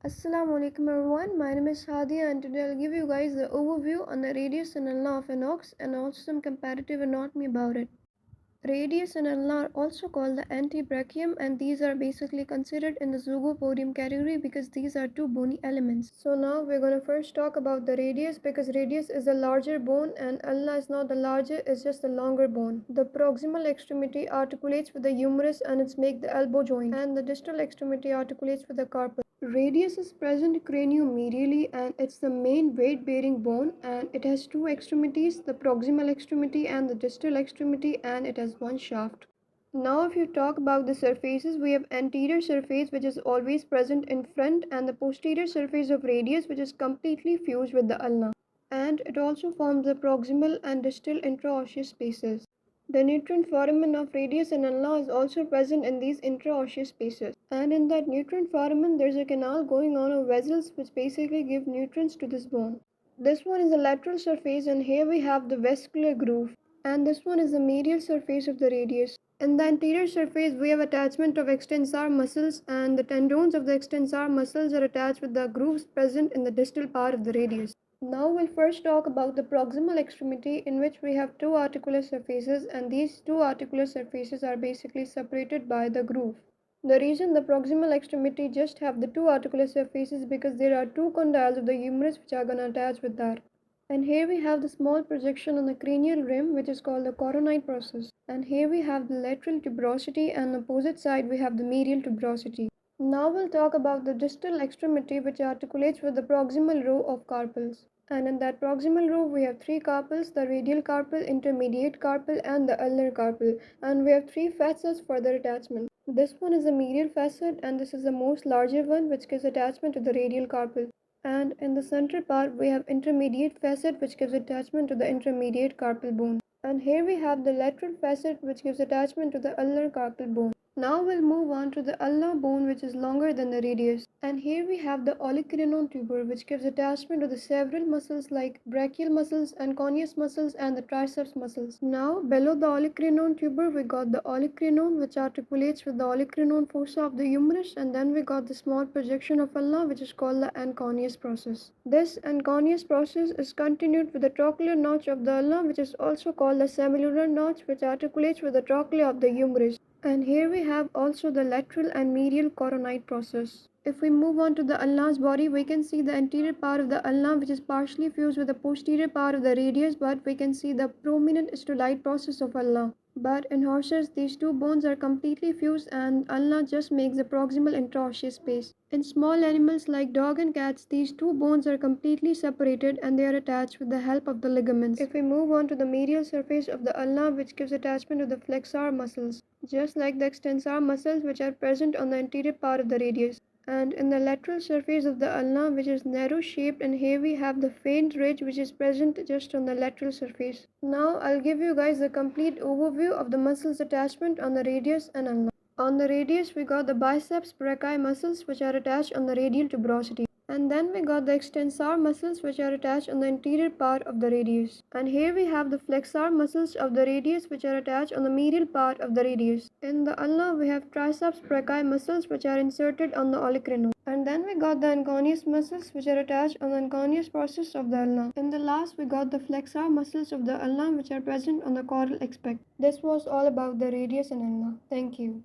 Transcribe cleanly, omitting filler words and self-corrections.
Assalamu alaikum everyone, my name is Hadia and today I'll give you guys the overview on the radius and ulna of an ox and also some comparative anatomy about it. Radius and ulna are also called the antebrachium and these are basically considered in the zygopodium category because these are two bony elements. So now we're going to first talk about the radius because radius is a larger bone and ulna is not the larger, it's just the longer bone. The proximal extremity articulates with the humerus and it's make the elbow joint and the distal extremity articulates with the carpal. Radius is present craniomedially and it's the main weight-bearing bone and it has two extremities, the proximal extremity and the distal extremity, and it has one shaft. Now if you talk about the surfaces, we have anterior surface which is always present in front and the posterior surface of radius which is completely fused with the ulna. And it also forms the proximal and distal intraosseous spaces. The nutrient foramen of radius and ulna is also present in these interosseous spaces. And in that nutrient foramen, there's a canal going on of vessels which basically give nutrients to this bone. This one is the lateral surface and here we have the vesicular groove. And this one is the medial surface of the radius. In the anterior surface, we have attachment of extensor muscles and the tendons of the extensor muscles are attached with the grooves present in the distal part of the radius. Now we'll first talk about the proximal extremity in which we have two articular surfaces and these two articular surfaces are basically separated by the groove. The reason the proximal extremity just have the two articular surfaces because there are two condyles of the humerus which are gonna attach with that. And here we have the small projection on the cranial rim which is called the coronite process. And here we have the lateral tuberosity and on the opposite side we have the medial tuberosity. Now we'll talk about the distal extremity which articulates with the proximal row of carpals. And in that proximal row we have three carpals, the radial carpal, intermediate carpal and the ulnar carpal. And we have three facets for their attachment. This one is the medial facet and this is the most larger one which gives attachment to the radial carpal. And in the central part we have intermediate facet which gives attachment to the intermediate carpal bone. And here we have the lateral facet which gives attachment to the ulnar carpal bone. Now we'll move on to the ulnar bone which is longer than the radius. And here we have the olecranon tuber which gives attachment to the several muscles like brachial muscles and conus muscles and the triceps muscles. Now below the olecranon tuber we got the olecranon which articulates with the olecranon fossa of the humerus, and then we got the small projection of ulna which is called the anconeus process. This anconeus process is continued with the trochlear notch of the ulna which is also called the semilunar notch which articulates with the trochlea of the humerus. And here we have also the lateral and medial coronite process. If we move on to the ulna's body, we can see the anterior part of the ulna which is partially fused with the posterior part of the radius, but we can see the prominent stolite process of ulna. But in horses, these two bones are completely fused and ulna just makes the proximal interosseous space. In small animals like dog and cats, these two bones are completely separated and they are attached with the help of the ligaments. If we move on to the medial surface of the ulna which gives attachment to the flexor muscles, just like the extensor muscles which are present on the anterior part of the radius. And in the lateral surface of the ulna which is narrow shaped, and here we have the faint ridge which is present just on the lateral surface. Now I'll give you guys a complete overview of the muscles attachment on the radius and ulna. On the radius we got the biceps brachii muscles which are attached on the radial tuberosity. And then we got the extensor muscles which are attached on the anterior part of the radius. And here we have the flexor muscles of the radius which are attached on the medial part of the radius. In the ulna we have triceps brachii muscles which are inserted on the olecranon. And then we got the anconeus muscles which are attached on the anconeus process of the ulna. In the last we got the flexor muscles of the ulna which are present on the caudal aspect. This was all about the radius and ulna. Thank you.